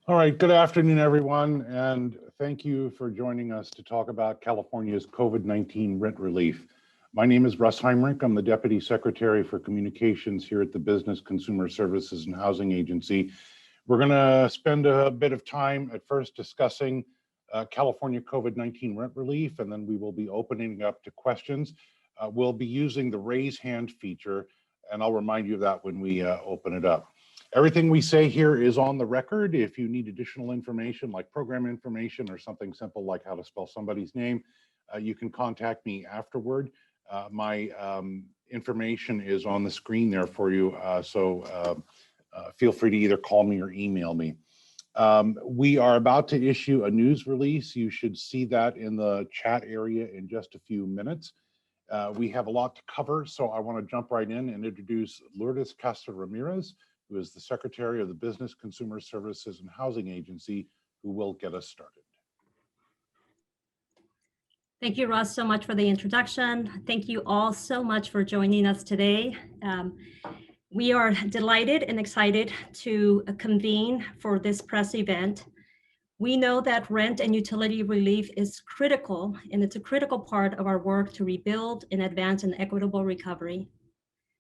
All right, good afternoon, everyone, and thank you for joining us to talk about California's COVID-19 rent relief. My name is Russ Heinrich. I'm the Deputy Secretary for Communications here at the Business Consumer Services and Housing Agency. We're going to spend a bit of time at first discussing California COVID-19 rent relief, and then we will be opening up to questions. We'll be using the raise hand feature, and I'll remind you of that when we open it up. Everything we say here is on the record. If you need additional information like program information or something simple like how to spell somebody's name, you can contact me afterward. My information is on the screen there for you, so feel free to either call me or email me. We are about to issue a news release. You should see that in the chat area in just a few minutes. We have a lot to cover, so I want to jump right in and introduce Lourdes Castro Ramirez, who is the Secretary of the Business Consumer Services and Housing Agency, who will get us started. Thank you, Russ, so much for the introduction. Thank you all so much for joining us today. We are delighted and excited to convene for this press event. We know that rent and utility relief is critical, and it's a critical part of our work to rebuild and advance an equitable recovery.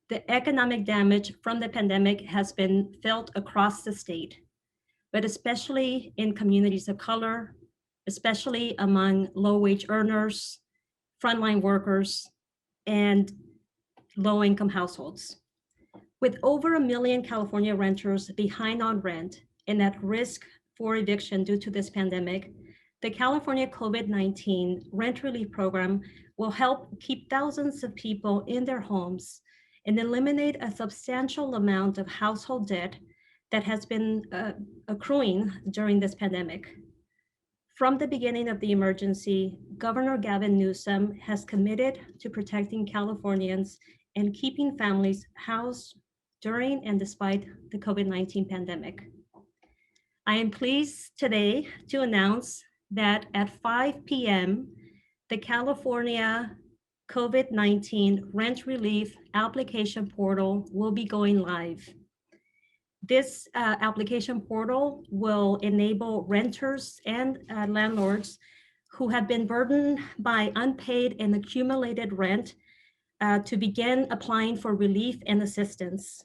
The economic damage from the pandemic has been felt across the state, but especially in communities of color, especially among low-wage earners, frontline workers, and low-income households. With over 1 million California renters behind on rent and at risk for eviction due to this pandemic, the California COVID-19 rent relief program will help keep thousands of people in their homes and eliminate a substantial amount of household debt that has been accruing during this pandemic. From the beginning of the emergency, Governor Gavin Newsom has committed to protecting Californians and keeping families housed during and despite the COVID-19 pandemic. I am pleased today to announce that at 5 p.m., the California COVID-19 rent relief application portal will be going live. This application portal will enable renters and landlords who have been burdened by unpaid and accumulated rent to begin applying for relief and assistance.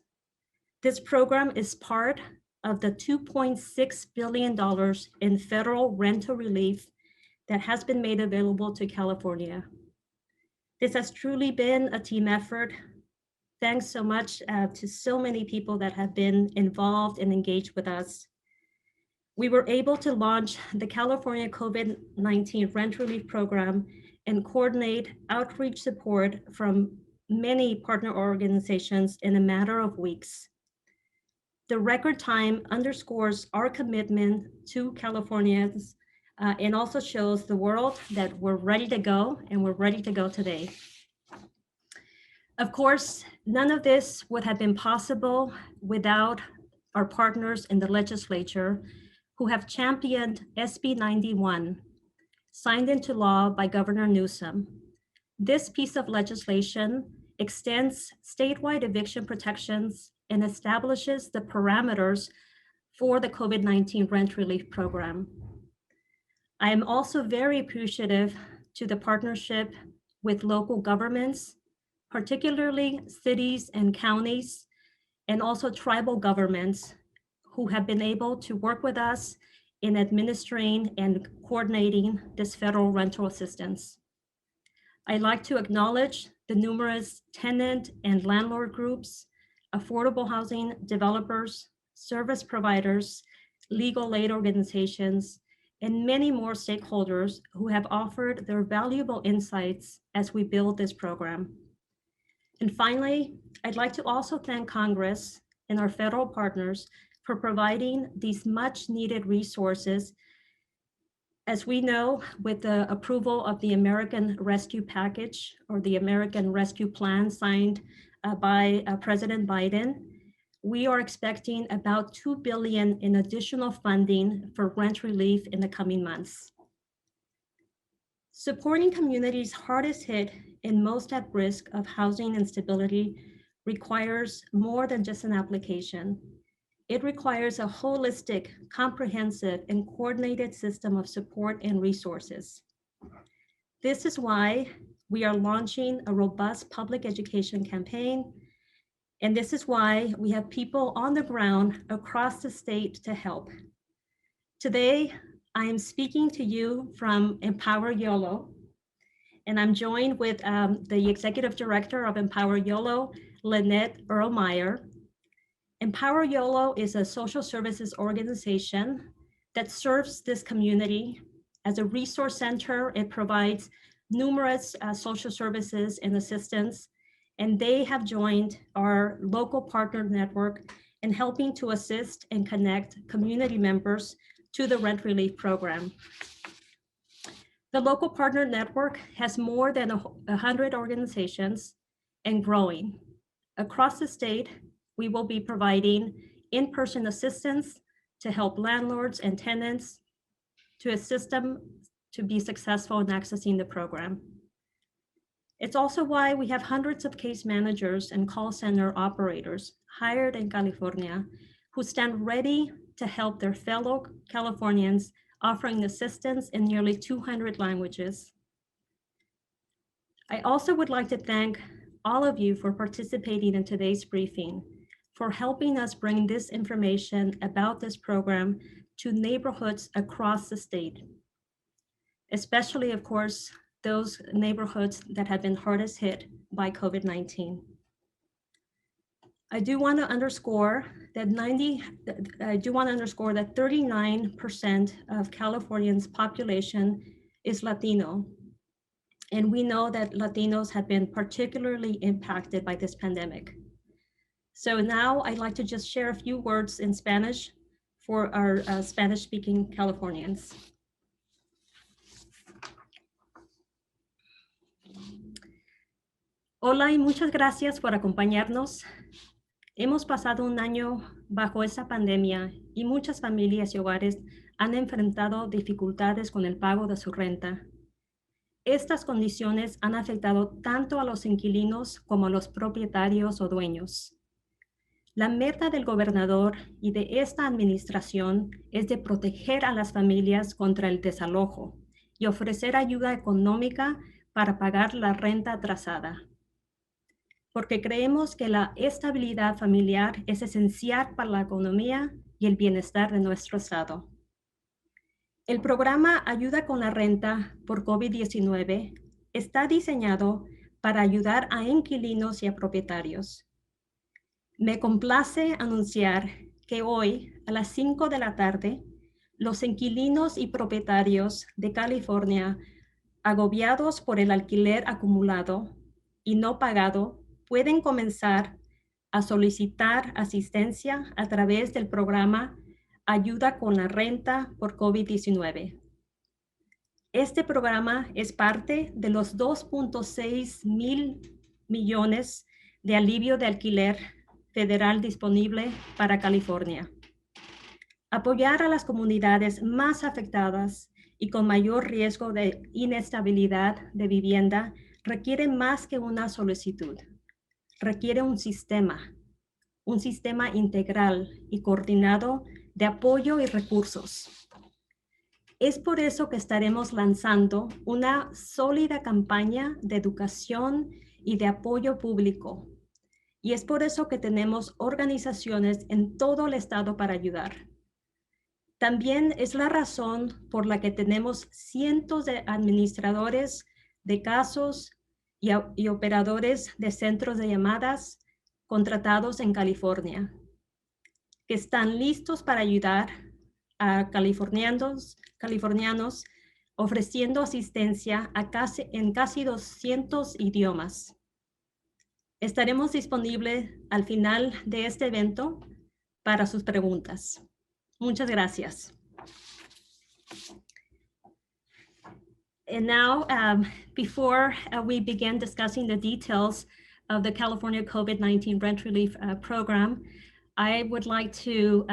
This program is part of the $2.6 billion in federal rental relief that has been made available to California. This has truly been a team effort. Thanks so much to so many people that have been involved and engaged with us. We were able to launch the California COVID-19 rent relief program and coordinate outreach support from many partner organizations in a matter of weeks. The record time underscores our commitment to Californians and also shows the world that we're ready to go, and we're ready to go today. Of course, none of this would have been possible without our partners in the legislature who have championed SB 91, signed into law by Governor Newsom. This piece of legislation extends statewide eviction protections and establishes the parameters for the COVID-19 rent relief program. I am also very appreciative to the partnership with local governments, particularly cities and counties, and also tribal governments who have been able to work with us in administering and coordinating this federal rental assistance. I'd like to acknowledge the numerous tenant and landlord groups, affordable housing developers, service providers, legal aid organizations, and many more stakeholders who have offered their valuable insights as we build this program. And finally, I'd like to also thank Congress and our federal partners for providing these much needed resources. As we know, with the approval of the American Rescue Package or the American Rescue Plan signed by President Biden, we are expecting about $2 billion in additional funding for rent relief in the coming months. Supporting communities hardest hit and most at risk of housing instability requires more than just an application. It requires a holistic, comprehensive, and coordinated system of support and resources. This is why we are launching a robust public education campaign, and this is why we have people on the ground across the state to help. Today, I am speaking to you from Empower YOLO, and I'm joined with the Executive Director of Empower YOLO, Lynette Erlmeyer. Empower YOLO is a social services organization that serves this community. As a resource center, it provides numerous social services and assistance, and they have joined our local partner network in helping to assist and connect community members to the rent relief program. The local partner network has more than 100 organizations and growing. Across the state, we will be providing in-person assistance to help landlords and tenants to assist them to be successful in accessing the program. It's also why we have hundreds of case managers and call center operators hired in California who stand ready to help their fellow Californians, offering assistance in nearly 200 languages. I also would like to thank all of you for participating in today's briefing, for helping us bring this information about this program to neighborhoods across the state, especially, of course, those neighborhoods that have been hardest hit by COVID-19. I do want to underscore that 39% of Californians' population is Latino. And we know that Latinos have been particularly impacted by this pandemic. So now I'd like to just share a few words in Spanish for our Spanish-speaking Californians. Hola y muchas gracias por acompañarnos. Hemos pasado un año bajo esta pandemia y muchas familias y hogares han enfrentado dificultades con el pago de su renta. Estas condiciones han afectado tanto a los inquilinos como a los propietarios o dueños. La meta del gobernador y de esta administración es de proteger a las familias contra el desalojo y ofrecer ayuda económica para pagar la renta atrasada. Porque creemos que la estabilidad familiar es esencial para la economía y el bienestar de nuestro estado. El programa Ayuda con la Renta por COVID-19 está diseñado para ayudar a inquilinos y a propietarios. Me complace anunciar que hoy, a las 5 de la tarde, los inquilinos y propietarios de California, agobiados por el alquiler acumulado y no pagado, pueden comenzar a solicitar asistencia a través del programa Ayuda con la Renta por COVID-19. Este programa es parte de los 2.6 mil millones de alivio de alquiler federal disponible para California. Apoyar a las comunidades más afectadas y con mayor riesgo de inestabilidad de vivienda requiere más que una solicitud. Requiere un sistema integral y coordinado de apoyo y recursos. Es por eso que estaremos lanzando una sólida campaña de educación y de apoyo público. Y es por eso que tenemos organizaciones en todo el estado para ayudar. También es la razón por la que tenemos cientos de administradores de casos y operadores de centros de llamadas contratados en California, que están listos para ayudar a californianos ofreciendo asistencia en casi 200 idiomas. Estaremos disponibles al final de este evento para sus preguntas. Muchas gracias. And now, before we begin discussing the details of the California COVID-19 rent relief program, I would like to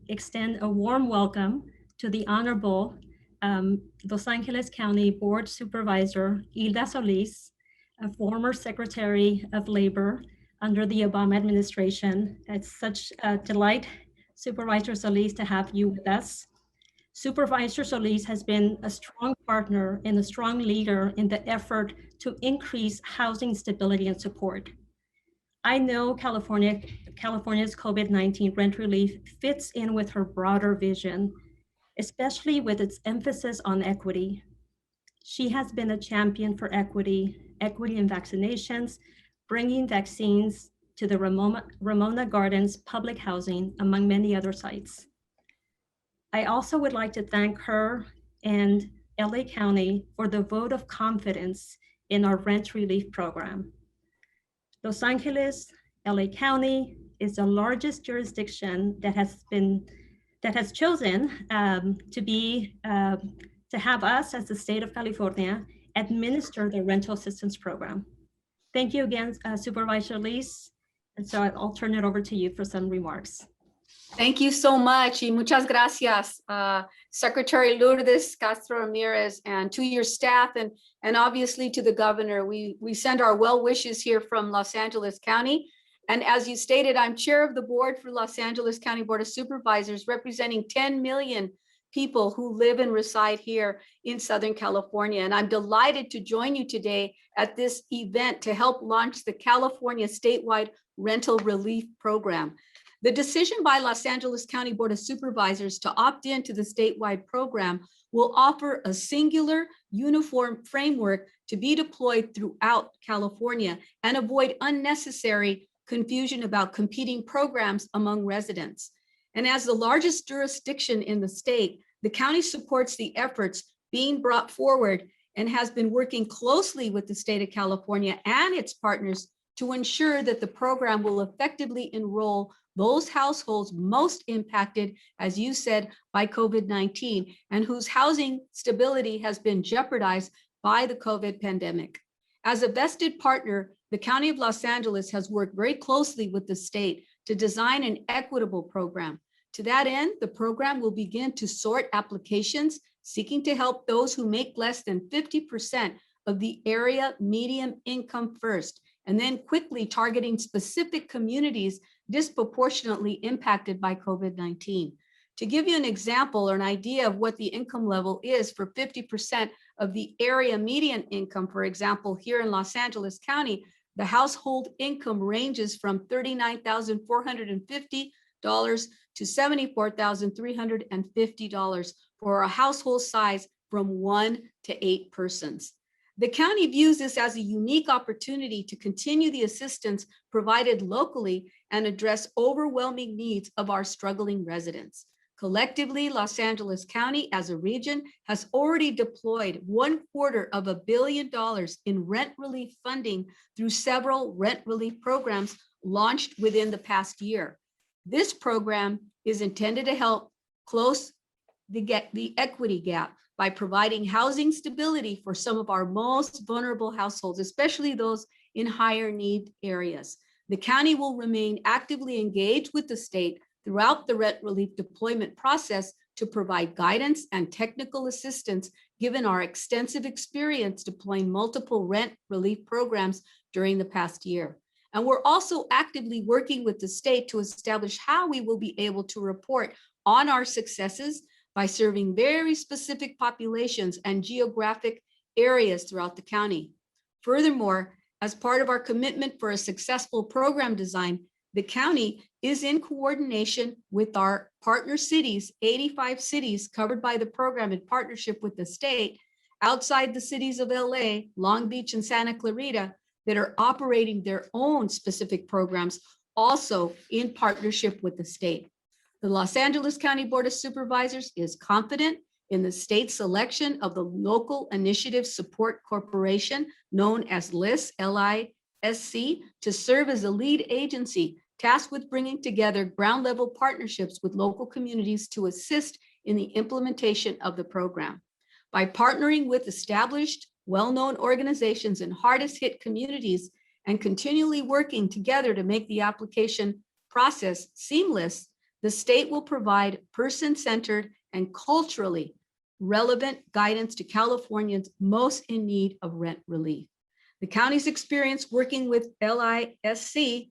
extend a warm welcome to the Honorable Los Angeles County Board Supervisor Hilda Solis, a former Secretary of Labor under the Obama administration. It's such a delight Supervisor Solis, to have you with us. Supervisor Solis has been a strong partner and a strong leader in the effort to increase housing stability and support. I know California's COVID-19 rent relief fits in with her broader vision, especially with its emphasis on equity. She has been a champion for equity in vaccinations, bringing vaccines to the Ramona Gardens public housing, among many other sites. I also would like to thank her and LA County for the vote of confidence in our rent relief program. Los Angeles, LA County is the largest jurisdiction that has chosen to have us as the state of California administer the rental assistance program. Thank you again, Supervisor Solis. And so I'll turn it over to you for some remarks. Thank you so much, y muchas gracias, Secretary Lourdes Castro Ramirez, and to your staff, and obviously to the governor. We send our well wishes here from Los Angeles County. And as you stated, I'm chair of the board for Los Angeles County Board of Supervisors, representing 10 million people who live and reside here in Southern California. And I'm delighted to join you today at this event to help launch the California statewide rental relief program. The decision by Los Angeles County Board of Supervisors to opt into the statewide program will offer a singular, uniform framework to be deployed throughout California and avoid unnecessary confusion about competing programs among residents. And as the largest jurisdiction in the state, the county supports the efforts being brought forward and has been working closely with the state of California and its partners to ensure that the program will effectively enroll those households most impacted, as you said, by COVID-19 and whose housing stability has been jeopardized by the COVID pandemic. As a vested partner, the County of Los Angeles has worked very closely with the state to design an equitable program. To that end, the program will begin to sort applications seeking to help those who make less than 50% of the area median income first, and then quickly targeting specific communities disproportionately impacted by COVID-19. To give you an example or an idea of what the income level is for 50% of the area median income, for example, here in Los Angeles County, the household income ranges from $39,450 to $74,350 for a household size from 1 to 8 persons. The county views this as a unique opportunity to continue the assistance provided locally and address overwhelming needs of our struggling residents. Collectively, Los Angeles County as a region has already deployed $250 million in rent relief funding through several rent relief programs launched within the past year. This program is intended to help close the equity gap by providing housing stability for some of our most vulnerable households, especially those in higher need areas. The county will remain actively engaged with the state throughout the rent relief deployment process to provide guidance and technical assistance, given our extensive experience deploying multiple rent relief programs during the past year. And we're also actively working with the state to establish how we will be able to report on our successes by serving very specific populations and geographic areas throughout the county. Furthermore, as part of our commitment for a successful program design, the county is in coordination with our partner cities, 85 cities covered by the program in partnership with the state, outside the cities of LA, Long Beach, and Santa Clarita, that are operating their own specific programs, also in partnership with the state. The Los Angeles County Board of Supervisors is confident in the state's selection of the Local Initiative Support Corporation, known as LISC, L-I-S-C, to serve as a lead agency tasked with bringing together ground level partnerships with local communities to assist in the implementation of the program. By partnering with established, well-known organizations in hardest hit communities and continually working together to make the application process seamless, the state will provide person-centered and culturally relevant guidance to Californians most in need of rent relief. The county's experience working with LISC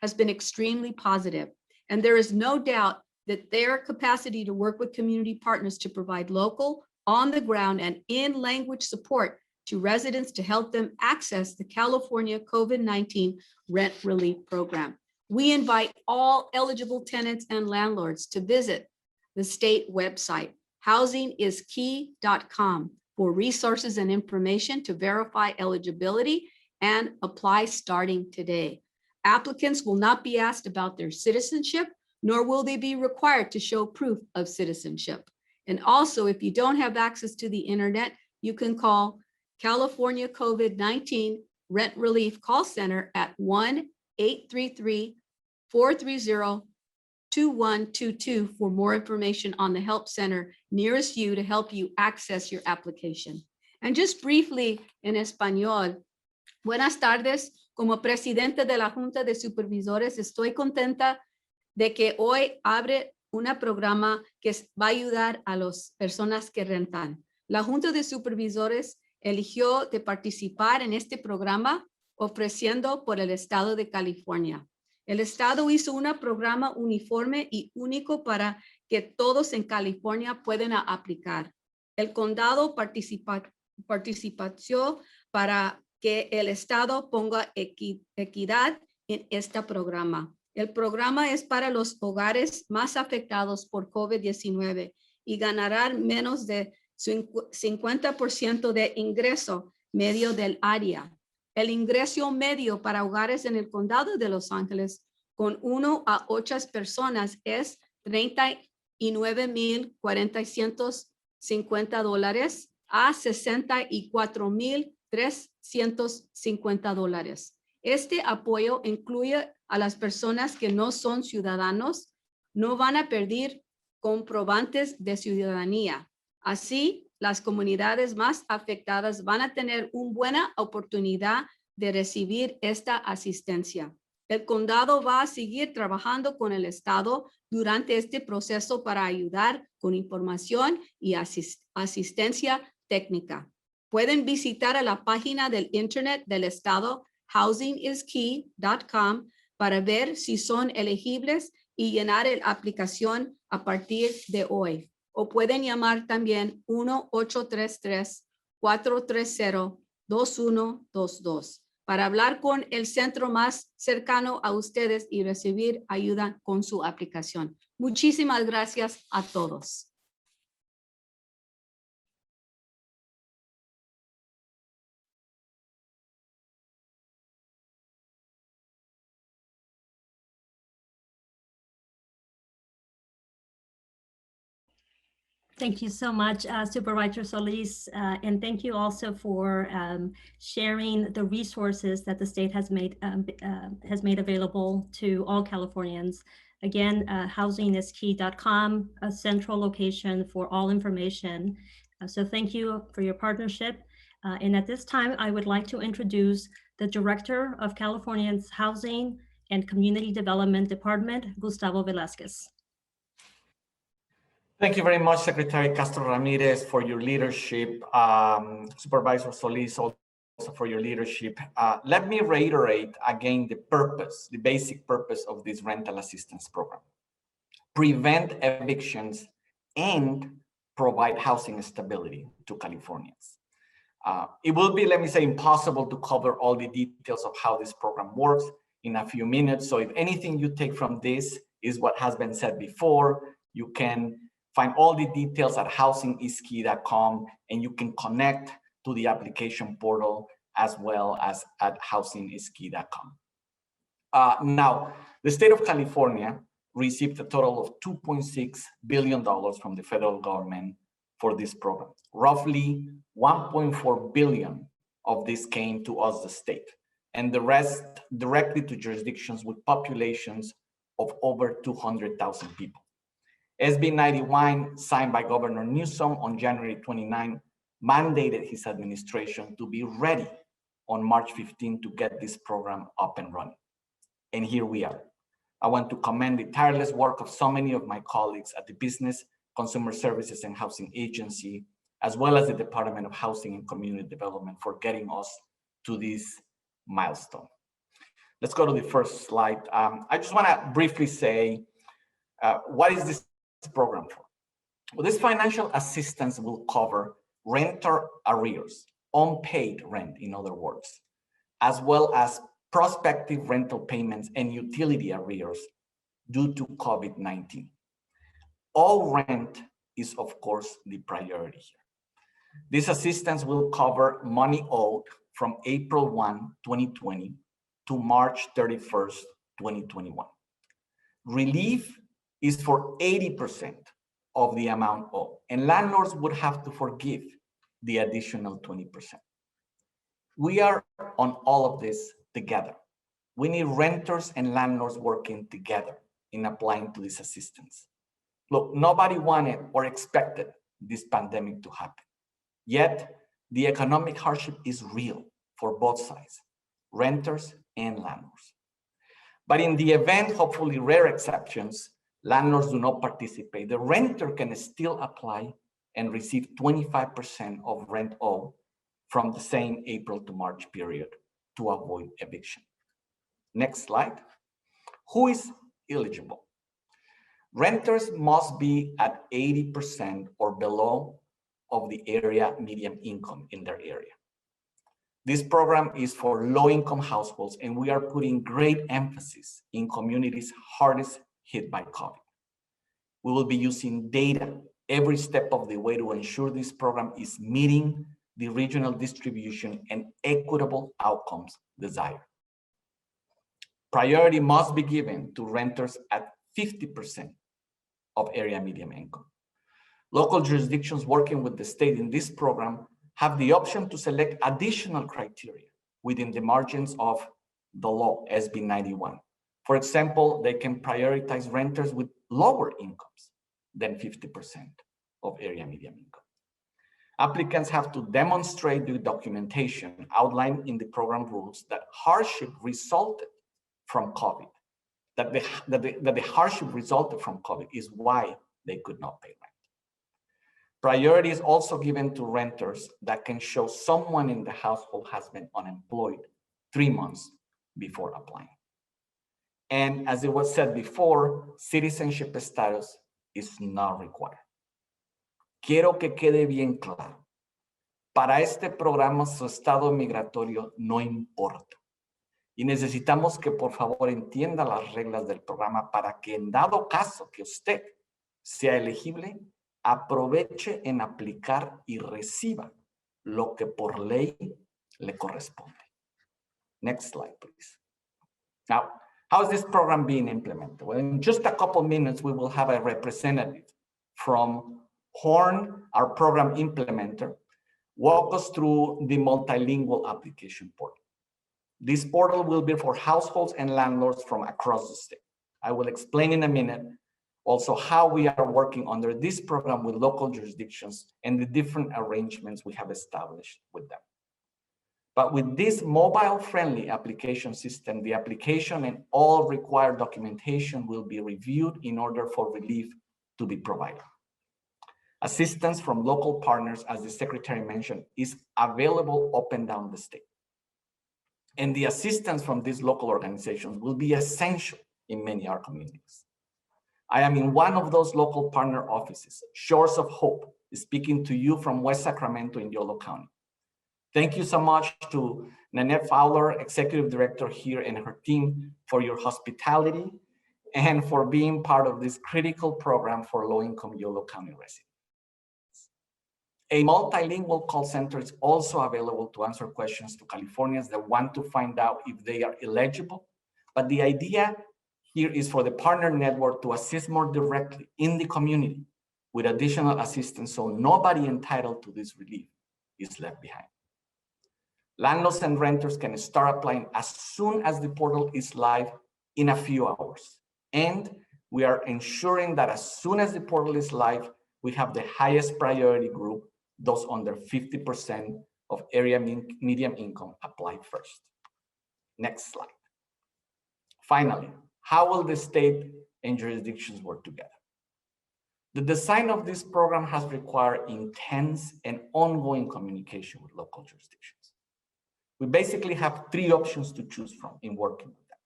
has been extremely positive, and there is no doubt that their capacity to work with community partners to provide local, on the ground, and in language support to residents to help them access the California COVID-19 rent relief program. We invite all eligible tenants and landlords to visit the state website, housingiskey.com, for resources and information to verify eligibility and apply starting today. Applicants will not be asked about their citizenship, nor will they be required to show proof of citizenship. And also, if you don't have access to the internet, you can call California COVID-19 Rent Relief Call Center at 1-833-430-2122 for more information on the help center nearest you to help you access your application. And just briefly in español, buenas tardes. Como presidente de la Junta de Supervisores, estoy contenta de que hoy abre un programa que va a ayudar a las personas que rentan. La Junta de Supervisores eligió de participar en este programa ofreciendo por el Estado de California. El Estado hizo un programa uniforme y único para que todos en California puedan aplicar. El condado participó para que el Estado ponga equidad en este programa. El programa es para los hogares más afectados por COVID-19 y ganarán menos de 50% de ingreso medio del área. El ingreso medio para hogares en el condado de Los Ángeles con 1 a 8 personas es $39,450 a $64,350. Este apoyo incluye a las personas que no son ciudadanos, no van a perder comprobantes de ciudadanía. Así, las comunidades más afectadas van a tener una buena oportunidad de recibir esta asistencia. El condado va a seguir trabajando con el Estado durante este proceso para ayudar con información y asistencia técnica. Pueden visitar a la página del Internet del Estado, housingiskey.com, para ver si son elegibles y llenar la aplicación a partir de hoy. O pueden llamar también 1-833-430-2122 para hablar con el centro más cercano a ustedes y recibir ayuda con su aplicación. Muchísimas gracias a todos. Thank you so much, Supervisor Solis, and thank you also for sharing the resources that the state has made available to all Californians. Again, housingiskey.com, a central location for all information. So thank you for your partnership. And at this time, I would like to introduce the Director of California's Housing and Community Development Department, Gustavo Velasquez. Thank you very much, Secretary Castro Ramirez, for your leadership. Supervisor Solis, also for your leadership. Let me reiterate again the purpose, the basic purpose of this rental assistance program. Prevent evictions and provide housing stability to Californians. It will be, let me say, impossible to cover all the details of how this program works in a few minutes. So if anything you take from this is what has been said before, you can find all the details at housingiskey.com, and you can connect to the application portal as well as at housingiskey.com. Now, the state of California received a total of $2.6 billion from the federal government for this program. Roughly $1.4 billion of this came to us, the state, and the rest directly to jurisdictions with populations of over 200,000 people. SB 91, signed by Governor Newsom on January 29, mandated his administration to be ready on March 15 to get this program up and running. And here we are. I want to commend the tireless work of so many of my colleagues at the Business, Consumer Services and Housing Agency, as well as the Department of Housing and Community Development for getting us to this milestone. Let's go to the first slide. I just want to briefly say, What is this program for? Well, this financial assistance will cover renter arrears, unpaid rent, in other words, as well as prospective rental payments and utility arrears due to COVID-19. All rent is, of course, the priority here. This assistance will cover money owed from April 1, 2020 to March 31st, 2021. Relief is for 80% of the amount owed, and landlords would have to forgive the additional 20%. We are on all of this together. We need renters and landlords working together in applying to this assistance. Look, nobody wanted or expected this pandemic to happen. Yet, the economic hardship is real for both sides, renters and landlords. But in the event, hopefully rare exceptions, landlords do not participate, the renter can still apply and receive 25% of rent owed from the same April to March period to avoid eviction. Next slide. Who is eligible? Renters must be at 80% or below of the area median income in their area. This program is for low-income households, and we are putting great emphasis in communities hardest hit by COVID. We will be using data every step of the way to ensure this program is meeting the regional distribution and equitable outcomes desired. Priority must be given to renters at 50% of area median income. Local jurisdictions working with the state in this program have the option to select additional criteria within the margins of the law, SB 91. For example, they can prioritize renters with lower incomes than 50% of area median income. Applicants have to demonstrate the documentation outlined in the program rules that hardship resulted from COVID, that the hardship resulted from COVID is why they could not pay rent. Priority is also given to renters that can show someone in the household has been unemployed 3 months before applying. And as it was said before, citizenship status is not required. Quiero que quede bien claro. Para este programa su estado migratorio no importa. Y necesitamos que por favor entienda las reglas del programa para que en dado caso que usted sea elegible, aproveche en aplicar y reciba lo que por ley le corresponde. Next slide, please. Now, how is this program being implemented? Well, in just a couple minutes, we will have a representative from Horn, our program implementer, walk us through the multilingual application portal. This portal will be for households and landlords from across the state. I will explain in a minute also how we are working under this program with local jurisdictions and the different arrangements we have established with them. But with this mobile-friendly application system, the application and all required documentation will be reviewed in order for relief to be provided. Assistance from local partners, as the secretary mentioned, is available up and down the state. And the assistance from these local organizations will be essential in many of our communities. I am in one of those local partner offices, Shores of Hope, speaking to you from West Sacramento in Yolo County. Thank you so much to Nanette Fowler, Executive Director here, and her team for your hospitality and for being part of this critical program for low-income Yolo County residents. A multilingual call center is also available to answer questions to Californians that want to find out if they are eligible. But the idea here is for the partner network to assist more directly in the community with additional assistance so nobody entitled to this relief is left behind. Landlords and renters can start applying as soon as the portal is live in a few hours. And we are ensuring that as soon as the portal is live, we have the highest priority group, those under 50% of area median income apply first. Next slide. Finally, how will the state and jurisdictions work together? The design of this program has required intense and ongoing communication with local jurisdictions. We basically have 3 options to choose from in working with them.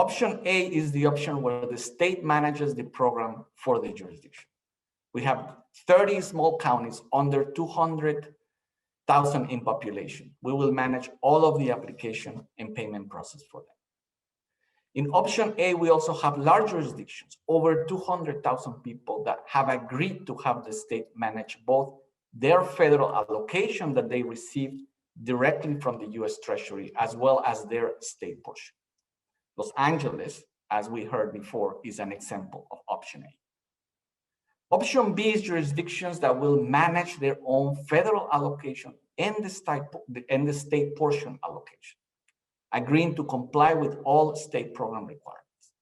Option A is the option where the state manages the program for the jurisdiction. We have 30 small counties under 200,000 in population. We will manage all of the application and payment process for them. In option A, we also have large jurisdictions, over 200,000 people that have agreed to have the state manage both their federal allocation that they received directly from the US Treasury, as well as their state portion. Los Angeles, as we heard before, is an example of option A. Option B is jurisdictions that will manage their own federal allocation and the state portion allocation, agreeing to comply with all state program requirements.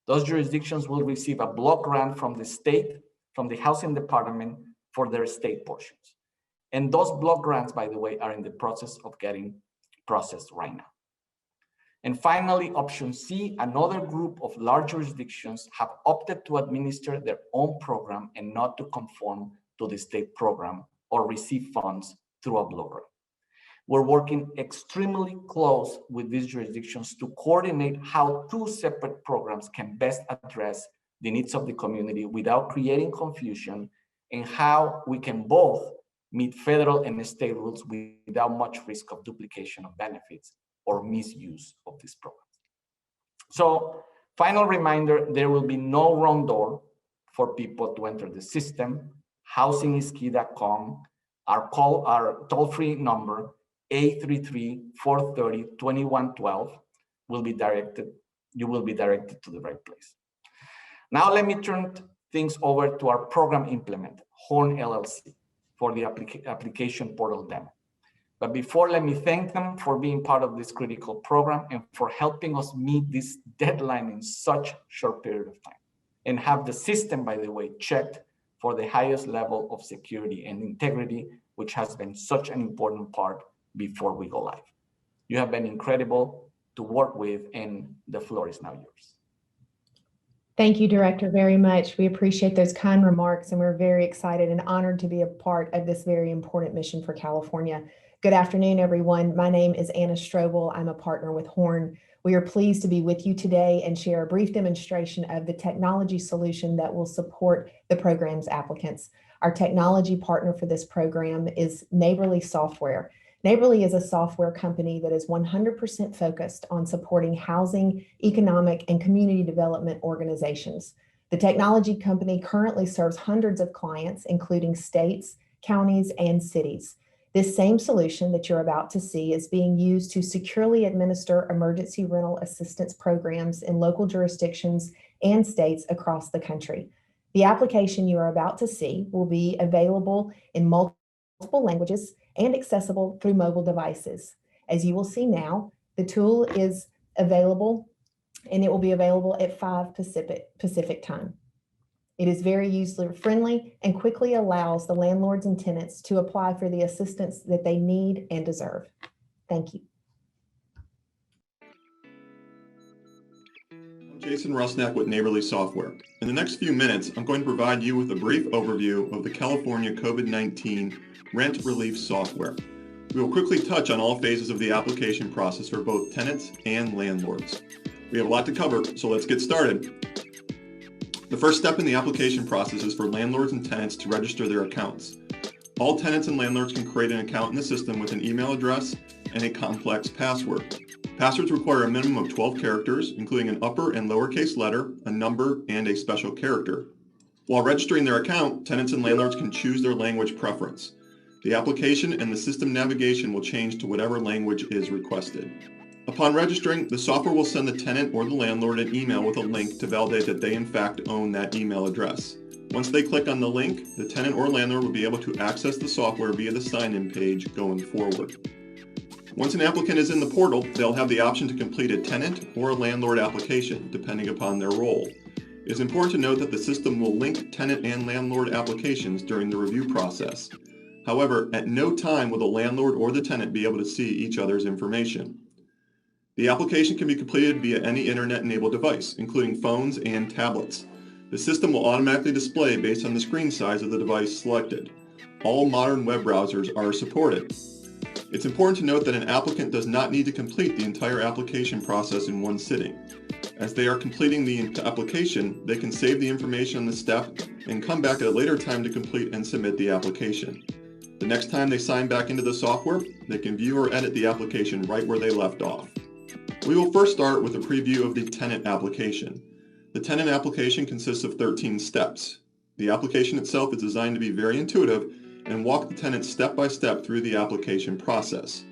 Those jurisdictions will receive a block grant from the state, from the Housing Department for their state portions. And those block grants, by the way, are in the process of getting processed right now. And finally, option C, another group of large jurisdictions have opted to administer their own program and not to conform to the state program or receive funds through a block grant. We're working extremely close with these jurisdictions to coordinate how two separate programs can best address the needs of the community without creating confusion, and how we can both meet federal and state rules without much risk of duplication of benefits or misuse of these programs. So, final reminder, there will be no wrong door for people to enter the system. housingiskey.com, our toll-free number, 833-430-2112 will be directed, you will be directed to the right place. Now let me turn things over to our program implementer, Horn LLC, for the application portal demo. But before, let me thank them for being part of this critical program and for helping us meet this deadline in such short period of time, and have the system, by the way, checked for the highest level of security and integrity, which has been such an important part before we go live. You have been incredible to work with, and the floor is now yours. Thank you, Director, very much. We appreciate those kind remarks, and we're very excited and honored to be a part of this very important mission for California. Good afternoon, everyone. My name is Anna Strobel. I'm a partner with Horn. We are pleased to be with you today and share a brief demonstration of the technology solution that will support the program's applicants. Our technology partner for this program is Neighborly Software. Neighborly is a software company that is 100% focused on supporting housing, economic, and community development organizations. The technology company currently serves hundreds of clients, including states, counties, and cities. This same solution that you're about to see is being used to securely administer emergency rental assistance programs in local jurisdictions and states across the country. The application you are about to see will be available in multiple languages and accessible through mobile devices. As you will see now, the tool is available, and it will be available at 5 Pacific time. It is very user-friendly and quickly allows the landlords and tenants to apply for the assistance that they need and deserve. Thank you. I'm Jason Rusnak with Neighborly Software. In the next few minutes, I'm going to provide you with a brief overview of the California COVID-19 rent relief software. We will quickly touch on all phases of the application process for both tenants and landlords. We have a lot to cover, so let's get started. The first step in the application process is for landlords and tenants to register their accounts. All tenants and landlords can create an account in the system with an email address and a complex password. Passwords require a minimum of 12 characters, including an upper and lowercase letter, a number, and a special character. While registering their account, tenants and landlords can choose their language preference. The application and the system navigation will change to whatever language is requested. Upon registering, the software will send the tenant or the landlord an email with a link to validate that they in fact own that email address. Once they click on the link, the tenant or landlord will be able to access the software via the sign-in page going forward. Once an applicant is in the portal, they'll have the option to complete a tenant or a landlord application, depending upon their role. It is important to note that the system will link tenant and landlord applications during the review process. However, at no time will the landlord or the tenant be able to see each other's information. The application can be completed via any internet-enabled device, including phones and tablets. The system will automatically display based on the screen size of the device selected. All modern web browsers are supported. It's important to note that an applicant does not need to complete the entire application process in one sitting. As they are completing the application, they can save the information on the step and come back at a later time to complete and submit the application. The next time they sign back into the software, they can view or edit the application right where they left off. We will first start with a preview of the tenant application. The tenant application consists of 13 steps. The application itself is designed to be very intuitive and walk the tenant step by step through the application process.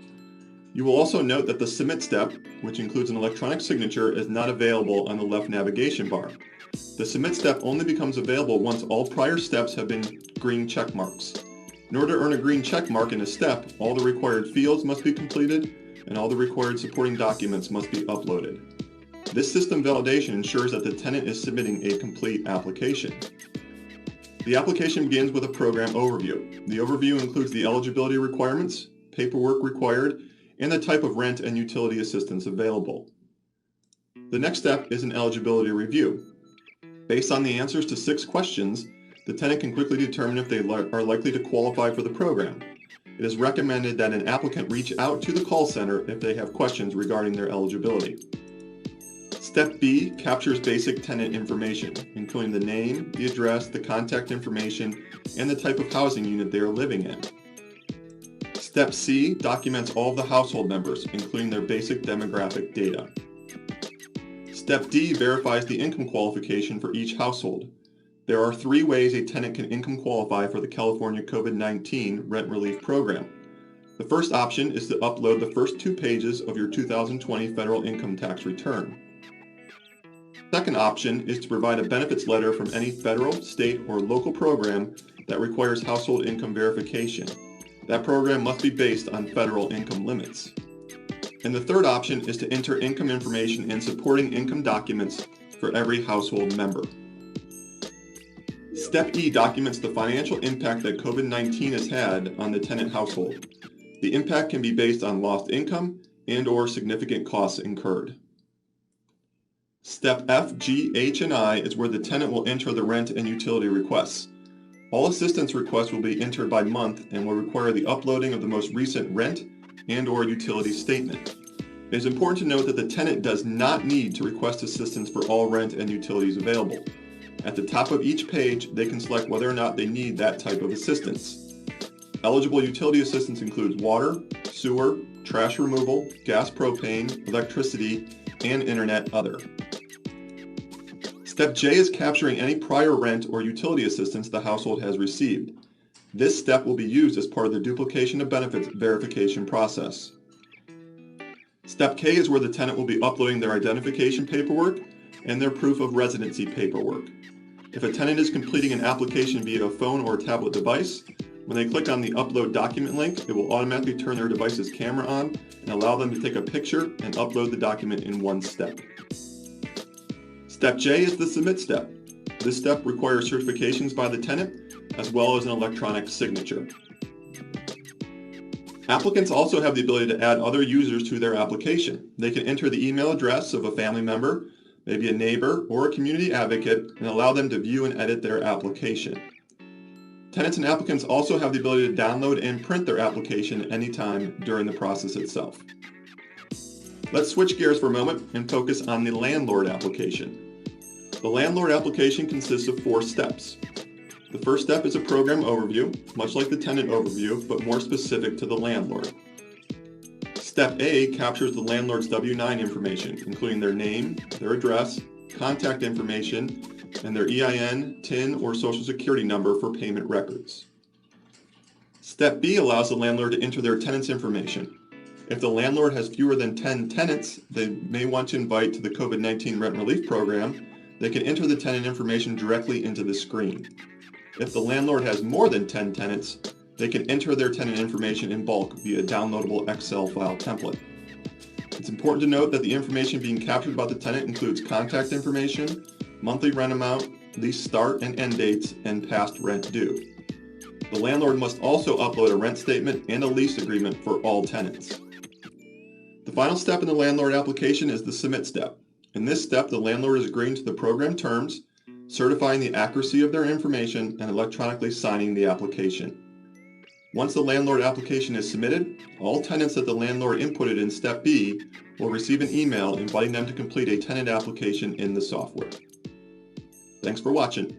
You will also note that the submit step, which includes an electronic signature, is not available on the left navigation bar. The submit step only becomes available once all prior steps have been green check marks. In order to earn a green check mark in a step, all the required fields must be completed and all the required supporting documents must be uploaded. This system validation ensures that the tenant is submitting a complete application. The application begins with a program overview. The overview includes the eligibility requirements, paperwork required, and the type of rent and utility assistance available. The next step is an eligibility review. Based on the answers to 6 questions, the tenant can quickly determine if they are likely to qualify for the program. It is recommended that an applicant reach out to the call center if they have questions regarding their eligibility. Step B captures basic tenant information, including the name, the address, the contact information, and the type of housing unit they are living in. Step C documents all of the household members, including their basic demographic data. Step D verifies the income qualification for each household. There are 3 ways a tenant can income qualify for the California COVID-19 Rent Relief Program. The first option is to upload the first 2 pages of your 2020 federal income tax return. Second option is to provide a benefits letter from any federal, state, or local program that requires household income verification. That program must be based on federal income limits. And the third option is to enter income information and supporting income documents for every household member. Step E documents the financial impact that COVID-19 has had on the tenant household. The impact can be based on lost income and/or significant costs incurred. Step F, G, H, and I is where the tenant will enter the rent and utility requests. All assistance requests will be entered by month and will require the uploading of the most recent rent and/or utility statement. It is important to note that the tenant does not need to request assistance for all rent and utilities available. At the top of each page, they can select whether or not they need that type of assistance. Eligible utility assistance includes water, sewer, trash removal, gas propane, electricity, and internet other. Step J is capturing any prior rent or utility assistance the household has received. This step will be used as part of the duplication of benefits verification process. Step K is where the tenant will be uploading their identification paperwork and their proof of residency paperwork. If a tenant is completing an application via a phone or tablet device, when they click on the upload document link, it will automatically turn their device's camera on and allow them to take a picture and upload the document in one step. Step J is the submit step. This step requires certifications by the tenant as well as an electronic signature. Applicants also have the ability to add other users to their application. They can enter the email address of a family member, maybe a neighbor or a community advocate, and allow them to view and edit their application. Tenants and applicants also have the ability to download and print their application anytime during the process itself. Let's switch gears for a moment and focus on the landlord application. The landlord application consists of 4 steps. The first step is a program overview, much like the tenant overview, but more specific to the landlord. Step A captures the landlord's W-9 information, including their name, their address, contact information, and their EIN, TIN, or Social Security number for payment records. Step B allows the landlord to enter their tenant's information. If the landlord has fewer than 10 tenants they may want to invite to the COVID-19 Rent Relief Program, they can enter the tenant information directly into the screen. If the landlord has more than 10 tenants, they can enter their tenant information in bulk via a downloadable Excel file template. It's important to note that the information being captured by the tenant includes contact information, monthly rent amount, lease start and end dates, and past rent due. The landlord must also upload a rent statement and a lease agreement for all tenants. The final step in the landlord application is the submit step. In this step, the landlord is agreeing to the program terms, certifying the accuracy of their information, and electronically signing the application. Once the landlord application is submitted, all tenants that the landlord inputted in Step B will receive an email inviting them to complete a tenant application in the software. Thanks for watching.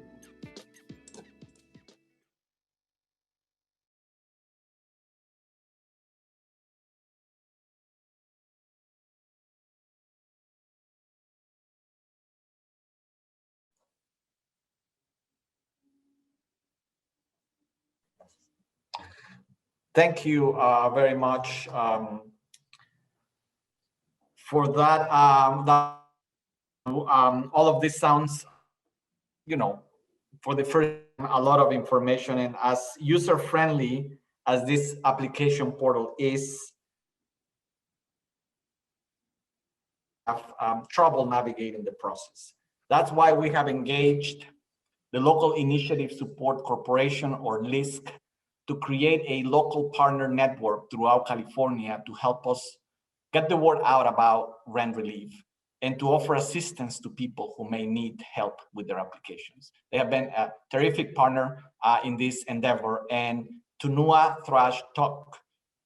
Thank you very much for that. All of this sounds, for the first time, a lot of information, and as user-friendly as this application portal is, have trouble navigating the process. That's why we have engaged the Local Initiative Support Corporation, or LISC, to create a local partner network throughout California to help us get the word out about rent relief and to offer assistance to people who may need help with their applications. They have been a terrific partner in this endeavor, and Tunua Thrash Tok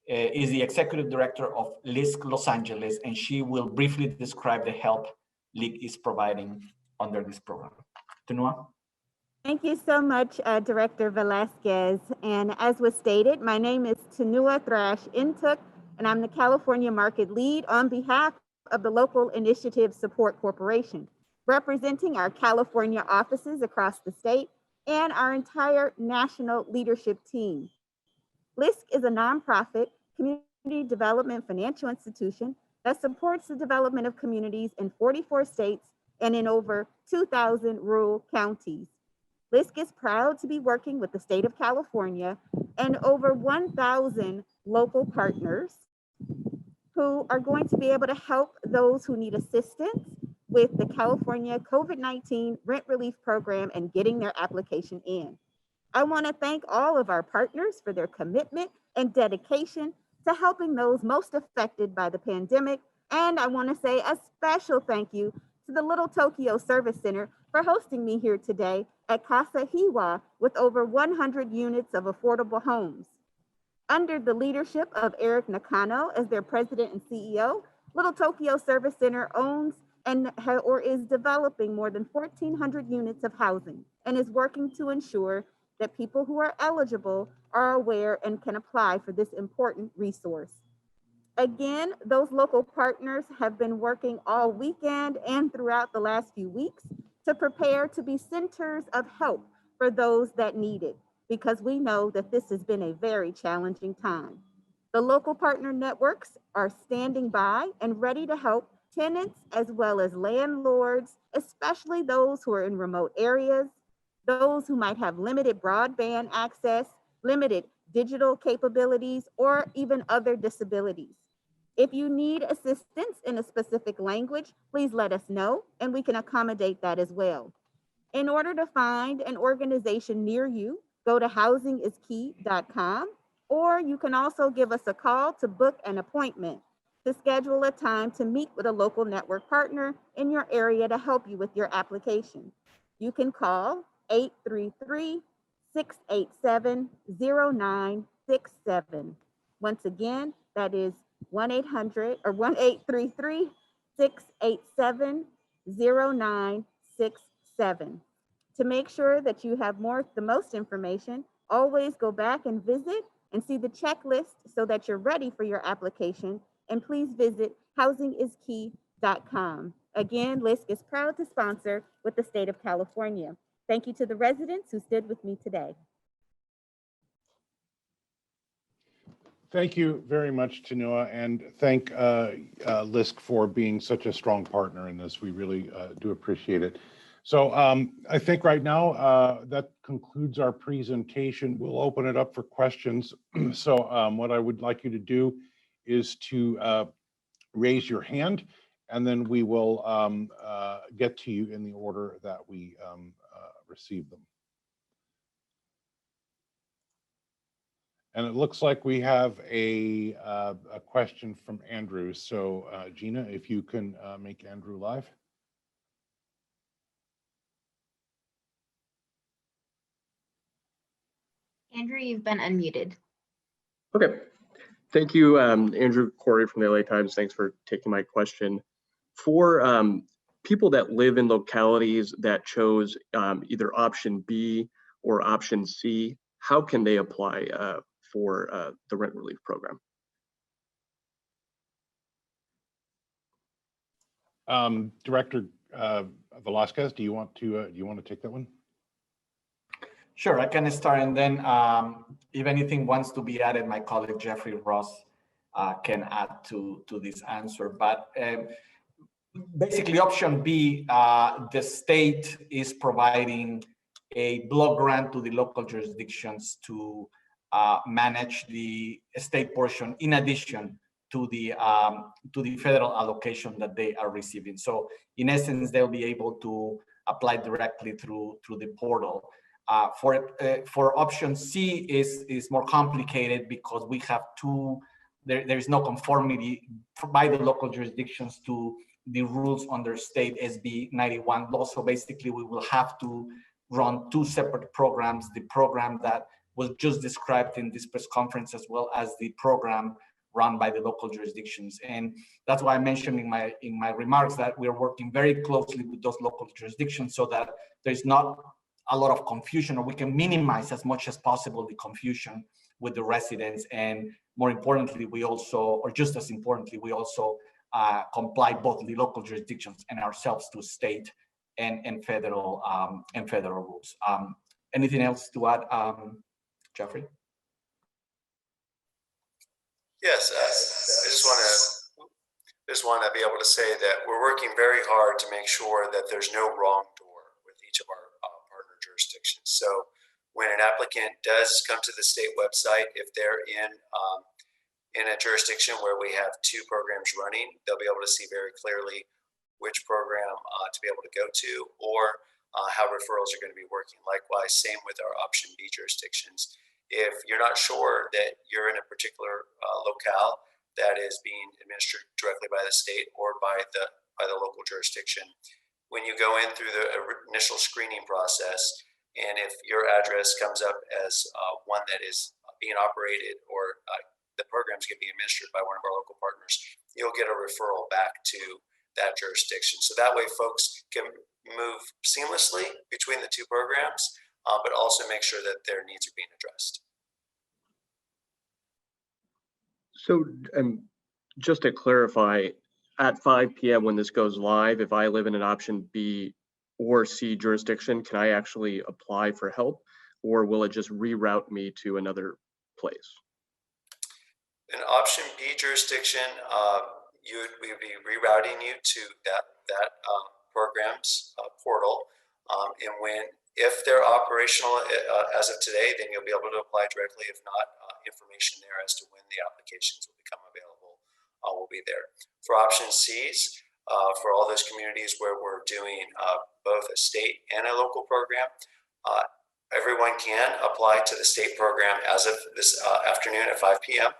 is the executive director of LISC Los Angeles, and she will briefly describe the help LISC is providing under this program. Tunua? Thank you so much, Director Velasquez. And as was stated, my name is Tunua Thrash Intuk, and I'm the California Market Lead on behalf of the Local Initiative Support Corporation, representing our California offices across the state and our entire national leadership team. LISC is a nonprofit community development financial institution that supports the development of communities in 44 states and in over 2,000 rural counties. LISC is proud to be working with the state of California and over 1,000 local partners who are going to be able to help those who need assistance with the California COVID-19 Rent Relief Program and getting their application in. I want to thank all of our partners for their commitment and dedication to helping those most affected by the pandemic. And I want to say a special thank you to the Little Tokyo Service Center for hosting me here today at Casa Hiwa with over 100 units of affordable homes. Under the leadership of Eric Nakano as their president and CEO, Little Tokyo Service Center owns or is developing more than 1,400 units of housing and is working to ensure that people who are eligible are aware and can apply for this important resource. Again, those local partners have been working all weekend and throughout the last few weeks to prepare to be centers of help for those that need it, because we know that this has been a very challenging time. The local partner networks are standing by and ready to help tenants as well as landlords, especially those who are in remote areas, those who might have limited broadband access, limited digital capabilities, or even other disabilities. If you need assistance in a specific language, please let us know and we can accommodate that as well. In order to find an organization near you, go to housingiskey.com, or you can also give us a call to book an appointment to schedule a time to meet with a local network partner in your area to help you with your application. You can call 833-687-0967. Once again, that is 1-833-687-0967. To make sure that you have the most information, always go back and visit and see the checklist so that you're ready for your application. And please visit housingiskey.com. Again, LISC is proud to sponsor with the state of California. Thank you to the residents who stood with me today. Thank you very much, Tunua, and thank LISC for being such a strong partner in this. We really do appreciate it. So I think right now that concludes our presentation. We'll open it up for questions. So what I would like you to do is to raise your hand, and then we will get to you in the order that we receive them. And it looks like we have a question from Andrew. So Gina, if you can make Andrew live. Andrew, you've been unmuted. Okay, thank you, Andrew Corey from the LA Times. Thanks for taking my question. For people that live in localities that chose either option B or option C, how can they apply for the rent relief program? Director Velasquez, do you want to take that one? Sure, I can start, and then if anything wants to be added, my colleague Jeffrey Ross can add to this answer. But basically, option B, the state is providing a block grant to the local jurisdictions to manage the state portion in addition to the federal allocation that they are receiving. So in essence, they'll be able to apply directly through the portal. For option C is more complicated because we have there is no conformity by the local jurisdictions to the rules under state SB 91 law. So basically we will have to run two separate programs, the program that was just described in this press conference, as well as the program run by the local jurisdictions. And that's why I mentioned in my remarks that we're working very closely with those local jurisdictions so that there's not a lot of confusion, or we can minimize as much as possible the confusion with the residents. And more importantly, we also, or just as importantly, we also comply both the local jurisdictions and ourselves to state and federal rules. Anything else to add, Jeffrey? Yes, I just want to be able to say that we're working very hard to make sure that there's no wrong door with each of our partner jurisdictions. So when an applicant does come to the state website, if they're in a jurisdiction where we have two programs running, they'll be able to see very clearly which program to be able to go to, or how referrals are going to be working. Likewise, same with our option B jurisdictions. If you're not sure that you're in a particular locale that is being administered directly by the state or by the local jurisdiction, when you go in through the initial screening process, and if your address comes up as one that is being operated or the programs get being administered by one of our local partners, you'll get a referral back to that jurisdiction. So that way folks can move seamlessly between the two programs, but also make sure that their needs are being addressed. So just to clarify, at 5 p.m. when this goes live, if I live in an option B or C jurisdiction, can I actually apply for help, or will it just reroute me to another place? An option B jurisdiction, we would be rerouting you to that program's portal, and if they're operational as of today, then you'll be able to apply directly. If not, information there as to when the applications will become available will be there. For option C's, for all those communities where we're doing both a state and a local program, everyone can apply to the state program as of this afternoon at 5 p.m.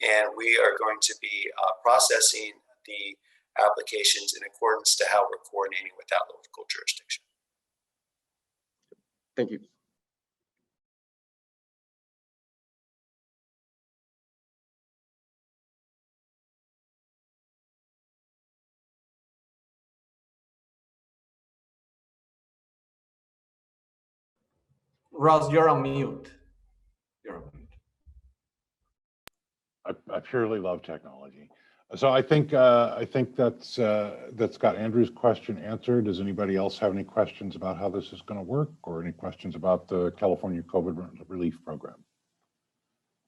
And we are going to be processing the applications in accordance to how we're coordinating with that local jurisdiction. Thank you. Ross, you're on mute. You're on mute. I purely love technology. So I think that's got Andrew's question answered. Does anybody else have any questions about how this is going to work, or any questions about the California COVID relief program?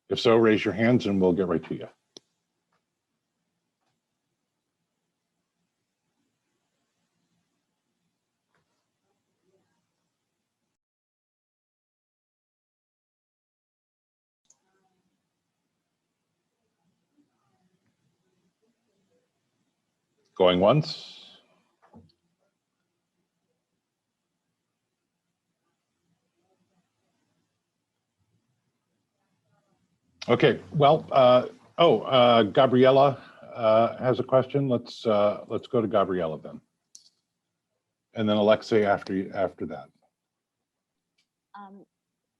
If so, raise your hands and we'll get right to you. Going once. Okay, well, Gabriella has a question. Let's go to Gabriella then, and then Alexei after that.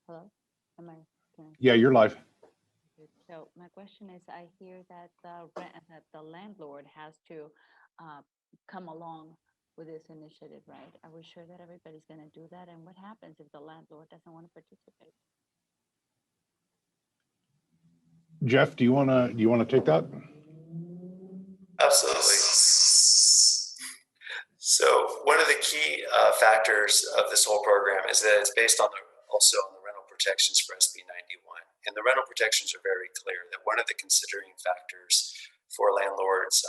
Hello, am I? Yeah, you're live. So my question is, I hear that the landlord has to come along with this initiative, right? Are we sure that everybody's going to do that? And what happens if the landlord doesn't want to participate? Jeff, do you want to take that? Absolutely. So one of the key factors of this whole program is that it's based on also on the rental protections for SB 91. And the rental protections are very clear that one of the considering factors for landlords,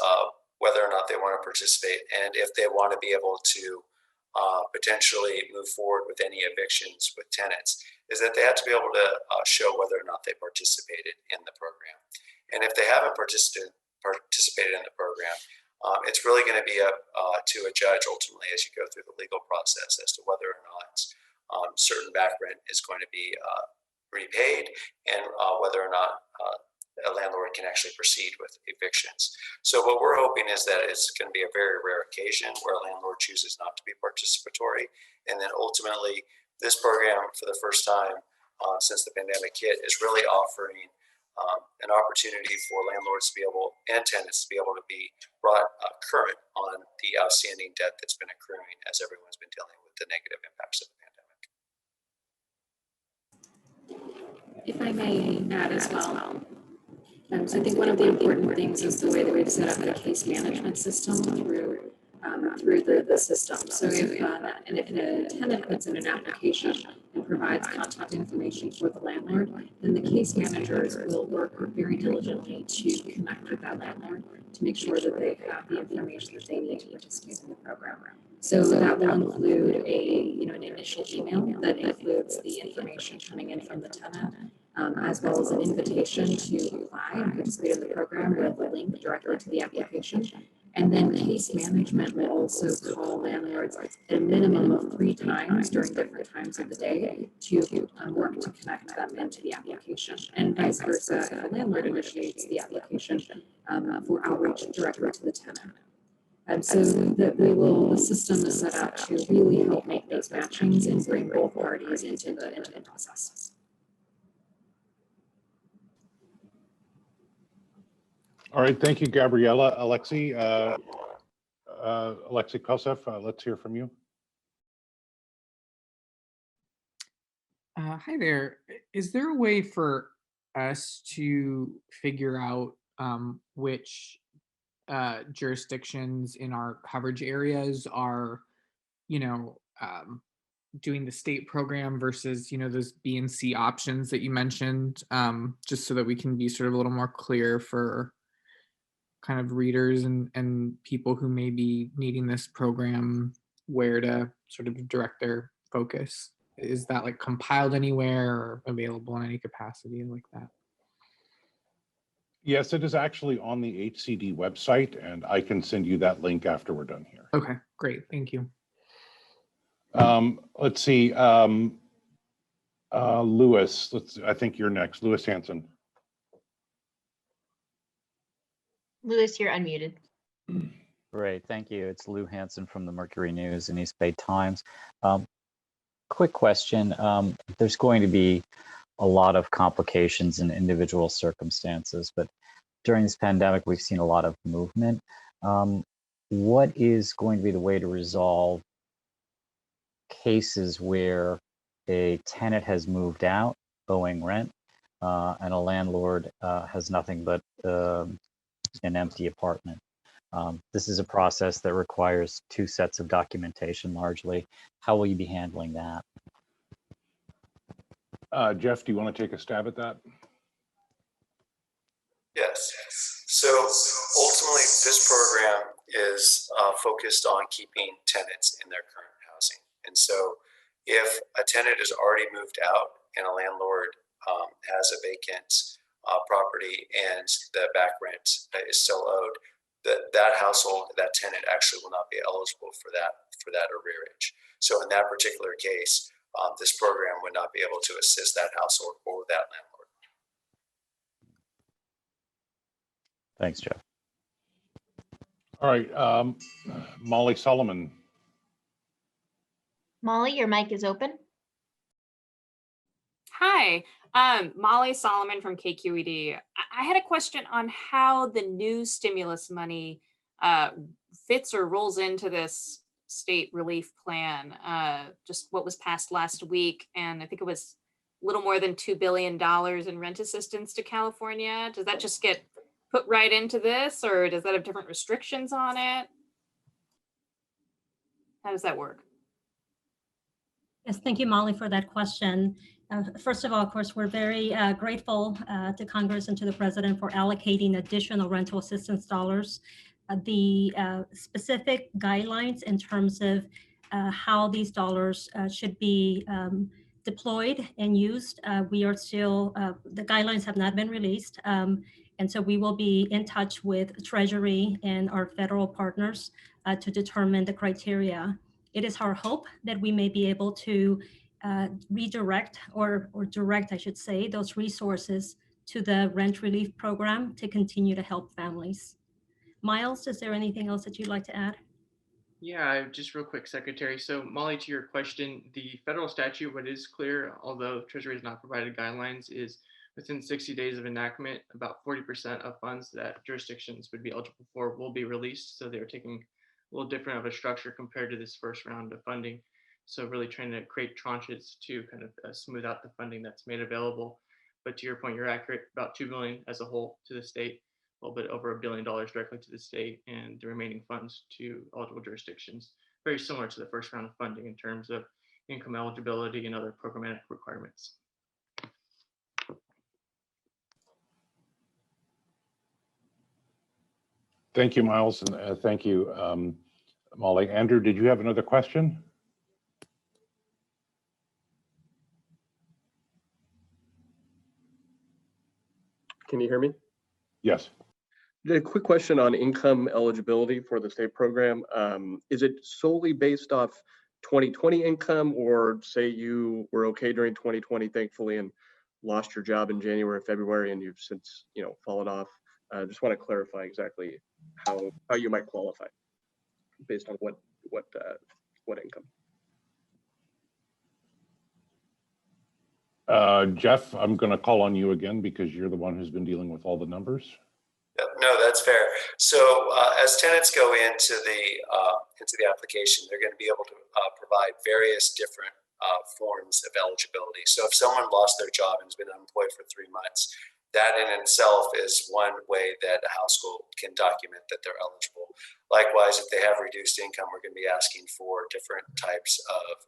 whether or not they want to participate and if they want to be able to potentially move forward with any evictions with tenants, is that they have to be able to show whether or not they participated in the program. And if they haven't participated in the program, it's really going to be up to a judge ultimately as you go through the legal process as to whether or not certain back rent is going to be repaid and whether or not a landlord can actually proceed with evictions. So what we're hoping is that it's going to be a very rare occasion where a landlord chooses not to be participatory. And then ultimately, this program for the first time since the pandemic hit is really offering an opportunity for landlords to be able and tenants to be able to be brought current on the outstanding debt that's been accruing as everyone's been dealing with the negative impacts of the pandemic. If I may add as well, so I think one of the important things is the way that we've set up the case management system through the system. So if a tenant puts in an application and provides contact information for the landlord, then the case managers will work very diligently to connect with that landlord to make sure that they have the information that they need to participate in the program. So that will include an initial email that includes the information coming in from the tenant, as well as an invitation to apply and participate in the program with a link directly to the application. And then case management will also call landlords at a minimum of 3 times during different times of the day to work to connect them into the application. And vice versa, if a landlord initiates the application for outreach directly to the tenant. So the system is set up to really help make those matchings and bring both parties into the process. All right, thank you, Gabriella. Alexei Koseff, let's hear from you. Hi there. Is there a way for us to figure out which jurisdictions in our coverage areas are, doing the state program versus, those B and C options that you mentioned, just so that we can be sort of a little more clear for kind of readers and people who may be needing this program, where to sort of direct their focus? Is that like compiled anywhere or available in any capacity like that? Yes, it is actually on the HCD website, and I can send you that link after we're done here. Okay, great. Thank you. Let's see. Lewis, I think you're next. Lewis Hanson. Lewis, you're unmuted. Great, thank you. It's Lou Hanson from the Mercury News and East Bay Times. Quick question. There's going to be a lot of complications in individual circumstances, but during this pandemic, we've seen a lot of movement. What is going to be the way to resolve cases where a tenant has moved out owing rent and a landlord has nothing but an empty apartment? This is a process that requires 2 sets of documentation largely. How will you be handling that? Jeff, do you want to take a stab at that? Yes. So ultimately, this program is focused on keeping tenants in their current housing. And so if a tenant has already moved out and a landlord has a vacant property and the back rent is still owed, that household, that tenant actually will not be eligible for that arrearage. So in that particular case, this program would not be able to assist that household or that landlord. Thanks, Jeff. All right, Molly Solomon. Molly, your mic is open. Hi, Molly Solomon from KQED. I had a question on how the new stimulus money fits or rolls into this state relief plan. Just what was passed last week, and I think it was a little more than $2 billion in rent assistance to California. Does that just get put right into this, or does that have different restrictions on it? How does that work? Yes, thank you, Molly, for that question. First of all, of course, we're very grateful to Congress and to the President for allocating additional rental assistance dollars. The specific guidelines in terms of how these dollars should be deployed and used, we are still, the guidelines have not been released. And so we will be in touch with Treasury and our federal partners to determine the criteria. It is our hope that we may be able to redirect or direct, I should say, those resources to the rent relief program to continue to help families. Miles, is there anything else that you'd like to add? Yeah, just real quick, Secretary. So Molly, to your question, the federal statute, what is clear, although Treasury has not provided guidelines, is within 60 days of enactment, about 40% of funds that jurisdictions would be eligible for will be released. So they're taking a little different of a structure compared to this first round of funding. So really trying to create tranches to kind of smooth out the funding that's made available. But to your point, you're accurate, about $2 billion as a whole to the state, a little bit over $1 billion directly to the state, and the remaining funds to eligible jurisdictions. Very similar to the first round of funding in terms of income eligibility and other programmatic requirements. Thank you, Miles, and thank you, Molly. Andrew, did you have another question? Can you hear me? Yes. A quick question on income eligibility for the state program. Is it solely based off 2020 income, or say you were okay during 2020, thankfully, and lost your job in January or February, and you've since fallen off? I just want to clarify exactly how you might qualify based on what income. Jeff, I'm going to call on you again because you're the one who's been dealing with all the numbers. No, that's fair. So as tenants go into the application, they're going to be able to provide various different forms of eligibility. So if someone lost their job and has been unemployed for 3 months, that in itself is one way that a household can document that they're eligible. Likewise, if they have reduced income, we're going to be asking for different types of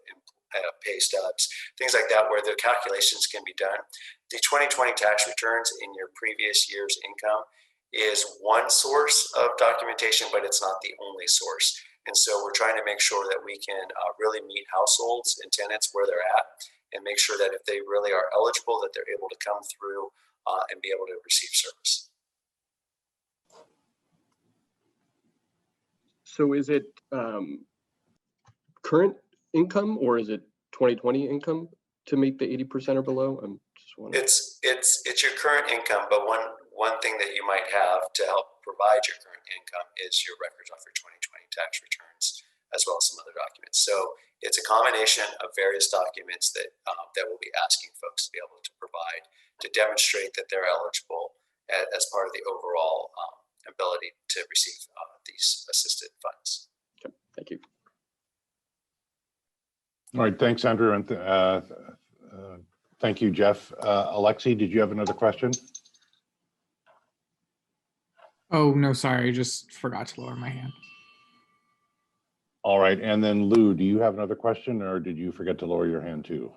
pay stubs, things like that, where the calculations can be done. The 2020 tax returns in your previous year's income is one source of documentation, but it's not the only source. And so we're trying to make sure that we can really meet households and tenants where they're at and make sure that if they really are eligible, that they're able to come through and be able to receive service. So is it current income or is it 2020 income to meet the 80% or below? I'm just wondering. It's your current income, but one thing that you might have to help provide your current income is your records off your 2020 tax returns, as well as some other documents. So it's a combination of various documents that we'll be asking folks to be able to provide to demonstrate that they're eligible as part of the overall ability to receive these assisted funds. Okay, thank you. All right, thanks, Andrew, and thank you, Jeff. Alexi, did you have another question? Oh, no, sorry, I just forgot to lower my hand. All right, and then Lou, do you have another question, or did you forget to lower your hand too?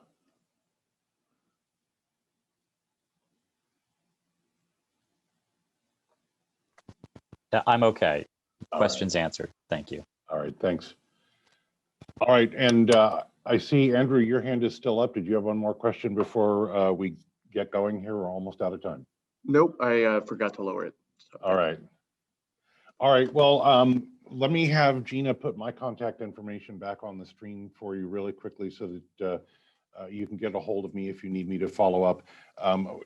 I'm okay. Questions answered. Thank you. All right, thanks. All right, and I see, Andrew, your hand is still up. Did you have one more question before we get going here? We're almost out of time. Nope, I forgot to lower it. So. All right. All right, well, let me have Gina put my contact information back on the screen for you really quickly so that you can get a hold of me if you need me to follow up.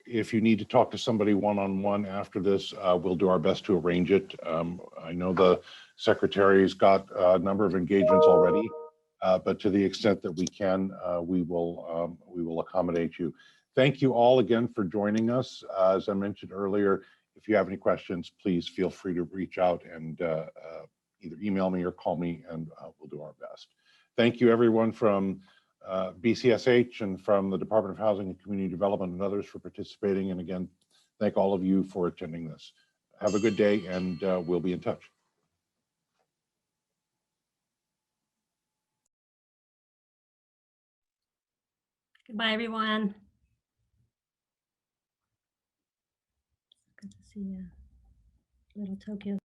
If you need to talk to somebody one-on-one after this, we'll do our best to arrange it. I know the secretary's got a number of engagements already, but to the extent that we can, we will accommodate you. Thank you all again for joining us. As I mentioned earlier, if you have any questions, please feel free to reach out and either email me or call me, and we'll do our best. Thank you, everyone from BCSH and from the Department of Housing and Community Development and others for participating. And again, thank all of you for attending this. Have a good day, and we'll be in touch. Goodbye, everyone. Good to see you. Little Tokyo.